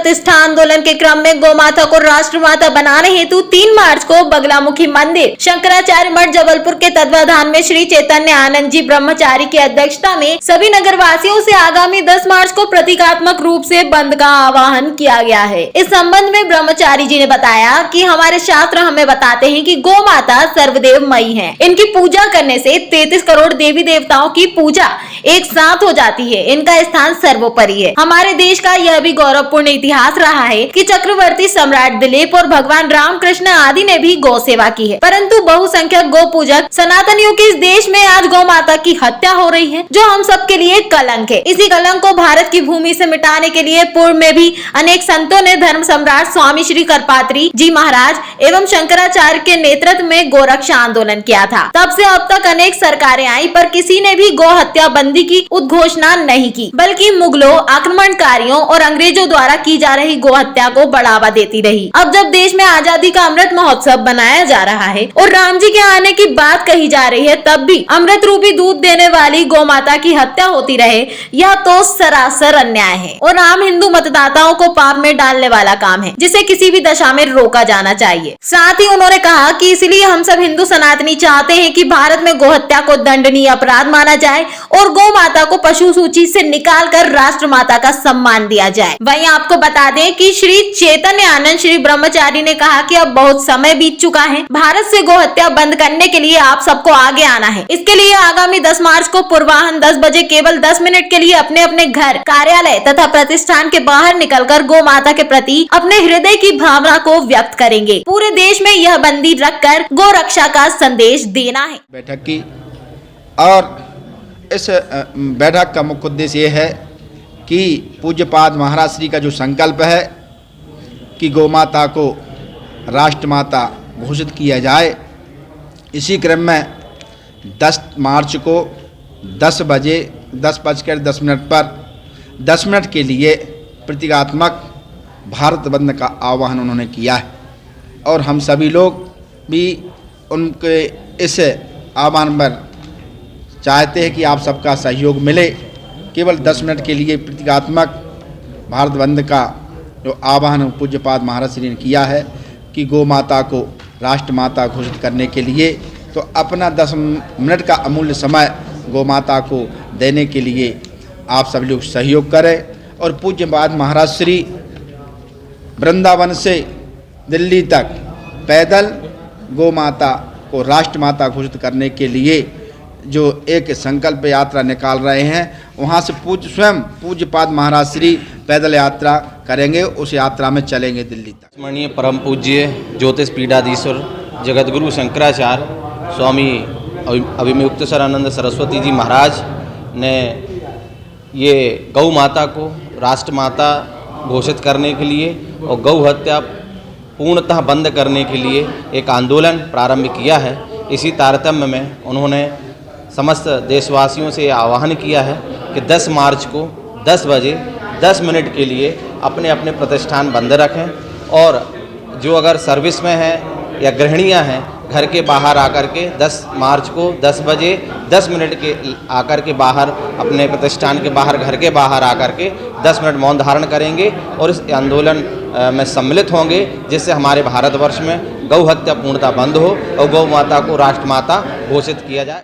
प्रतिष्ठा आंदोलन के क्रम में गौ माता को राष्ट्रमाता बनाने हेतु 3 मार्च को बगलामुखी मंदिर शंकराचार्य मठ जबलपुर के तत्वाधान में श्री चैतन्य आनंद जी ब्रह्मचारी की अध्यक्षता में सभी नगर वासियों से आगामी 10 मार्च को प्रतीकात्मक रूप से बंद का आह्वान किया गया है। इस संबंध में ब्रह्मचारी जी ने बताया कि हमारे शास्त्र हमें बताते हैं कि गौ माता सर्वदेवमयी है। इनकी पूजा करने से 33 करोड़ देवी देवताओं की पूजा एक साथ हो जाती है। इनका स्थान सर्वोपरि है। हमारे देश का यह भी गौरवपूर्ण इतिहास रहा है कि चक्रवर्ती सम्राट दिलीप और भगवान रामकृष्ण आदि ने भी गौ सेवा की है, परंतु बहुसंख्यक गौ पूजक सनातनियों के इस देश में आज गौ माता की हत्या हो रही है, जो हम सब के लिए कलंक है। इसी कलंक को भारत की भूमि से मिटाने के लिए पूर्व में भी अनेक संतों ने धर्म सम्राट स्वामी श्री करपात्री जी महाराज एवं शंकराचार्य के नेतृत्व में गोरक्षा आंदोलन किया था। तब से अब तक अनेक सरकारें आई, पर किसी ने भी गौ हत्या बंदी की उद्घोषणा नहीं की, बल्कि मुगलों, आक्रमणकारियों और अंग्रेजों द्वारा की जा रही गौ हत्या को बढ़ावा देती रही। अब जब देश में आजादी का अमृत महोत्सव बनाया जा रहा है और राम जी के आने की बात कही जा रही है, तब भी अमृत रूपी दूध देने वाली गौ माता की हत्या होती रहे, यह तो सरासर अन्याय है और आम हिंदू मतदाताओं को पाप में डालने वाला काम है, जिसे किसी भी दशा में रोका जाना चाहिए। साथ ही उन्होंने कहा कि इसलिए हम सब हिंदू सनातनी चाहते हैं कि भारत में गौ हत्या को दंडनीय अपराध माना जाए और गौ माता को पशु सूची से निकालकर राष्ट्र माता का सम्मान दिया जाए। वहीं आपको बता दें कि श्री चैतन्य आनंद श्री ब्रह्मचारी ने कहा कि अब बहुत समय बीत चुका है, भारत से गौ हत्या बंद करने के लिए आप सबको आगे आना है। इसके लिए आगामी 10 मार्च को पूर्वाह्न 10 बजे केवल 10 मिनट के लिए अपने अपने घर, कार्यालय तथा प्रतिष्ठान के बाहर निकलकर गौ माता के प्रति अपने हृदय की भावना को व्यक्त करेंगे। पूरे देश में यह बंदी रखकर गौ रक्षा का संदेश देना है। बैठक की और इस बैठक का मुख्य उद्देश्य ये है कि पूज्यपाद महाराज श्री का जो संकल्प है कि गौ माता को राष्ट्रमाता घोषित किया जाए, इसी क्रम में 10 मार्च को 10 बजे 10:10 पर 10 मिनट के लिए प्रतीकात्मक भारत बंद का आह्वान उन्होंने किया है और हम सभी लोग भी उनके इस आह्वान पर चाहते हैं कि आप सबका सहयोग मिले। केवल 10 मिनट के लिए प्रतीकात्मक भारत बंद का जो आह्वान पूज्यपाद महाराज श्री ने किया है कि गौ माता को राष्ट्रमाता घोषित करने के लिए, तो अपना 10 मिनट का अमूल्य समय गौ माता को देने के लिए आप सभी लोग सहयोग करें और पूज्यपाद महाराज श्री वृंदावन से दिल्ली तक पैदल गौ माता को राष्ट्रमाता घोषित करने के लिए जो एक संकल्प यात्रा निकाल रहे हैं, वहाँ से स्वयं पूज्यपाद महाराज श्री पैदल यात्रा करेंगे, उस यात्रा में चलेंगे दिल्ली तक। स्मरणीय परम पूज्य ज्योतिष पीठाधीश्वर जगतगुरु शंकराचार्य स्वामी अभिमुक्तेश्वरानंद सरस्वती जी महाराज ने ये गौ माता को राष्ट्रमाता घोषित करने के लिए और गौ हत्या पूर्णतः बंद करने के लिए एक आंदोलन प्रारंभ किया है। इसी तारतम्य में उन्होंने समस्त देशवासियों से आह्वान किया है कि 10 मार्च को 10 बजे 10 मिनट के लिए अपने अपने प्रतिष्ठान बंद रखें और जो अगर सर्विस में हैं या गृहिणियां हैं, घर के बाहर आकर के 10 मार्च को 10 बजे 10 मिनट के आकर के बाहर अपने प्रतिष्ठान के बाहर, घर के बाहर आकर के 10 मिनट मौन धारण करेंगे और इस आंदोलन में सम्मिलित होंगे, जिससे हमारे भारतवर्ष में गौ हत्या पूर्णतः बंद हो और गौ माता को राष्ट्रमाता घोषित किया जाए।